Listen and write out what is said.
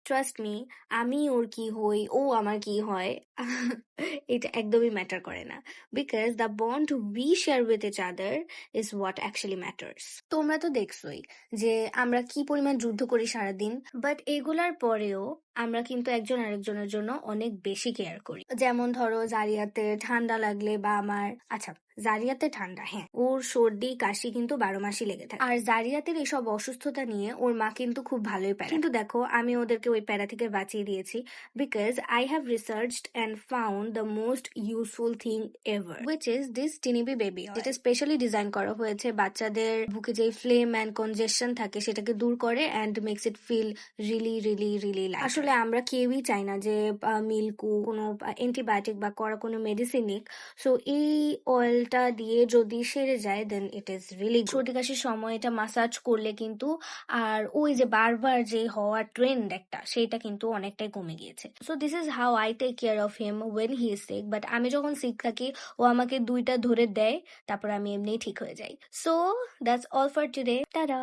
Trust me, আমি ওর কি হই, ও আমার কি হয়, এটা একদমই ম্যাটার করে না। Because the bond we share with each other is what actually matters. তোমরা তো দেখছোই যে আমরা কি পরিমাণ যুদ্ধ করি সারাদিন, বাট এগুলার পরেও আমরা কিন্তু একজন আরেকজনের জন্য অনেক বেশি কেয়ার করি। যেমন ধরো জারিয়াতে ঠান্ডা লাগলে বা আমার, আচ্ছা জারিয়াতে ঠান্ডা, হ্যাঁ, ওর সর্দি কাশি কিন্তু 12 মাসই লেগে থাকে। আর জারিয়াতের এসব অসুস্থতা নিয়ে ওর মা কিন্তু খুব ভালোই প্যারা, কিন্তু দেখো আমি ওদেরকে ওই প্যারা থেকে বাঁচিয়ে দিয়েছি। Because I have researched and found the most useful thing ever, which is this tiny b baby oil, যেটা স্পেশালি ডিজাইন করা হয়েছে বাচ্চাদের বুকে যে ফ্লেম অ্যান্ড কনজেশন থাকে সেটাকে দূর করে and makes it feel really really really light. আসলে আমরা কেউই চাই না যে মিল্কু কোনো অ্যান্টিবায়োটিক বা করা কোনো মেডিসিন নিক। সো এই অয়েলটা দিয়ে যদি সেরে যায় দেন ইট ইজ রিলি সর্দি কাশির সময় এটা মাসাজ করলে কিন্তু, আর ওই যে বারবার যে হওয়ার ট্রেন্ড একটা, সেটা কিন্তু অনেকটাই কমে গিয়েছে। So this is how I take care of him when he is sick. But আমি যখন সিক থাকি ও আমাকে 2টা ধরে দেয়, তারপর আমি এমনিই ঠিক হয়ে যাই। So that's all for today, tata.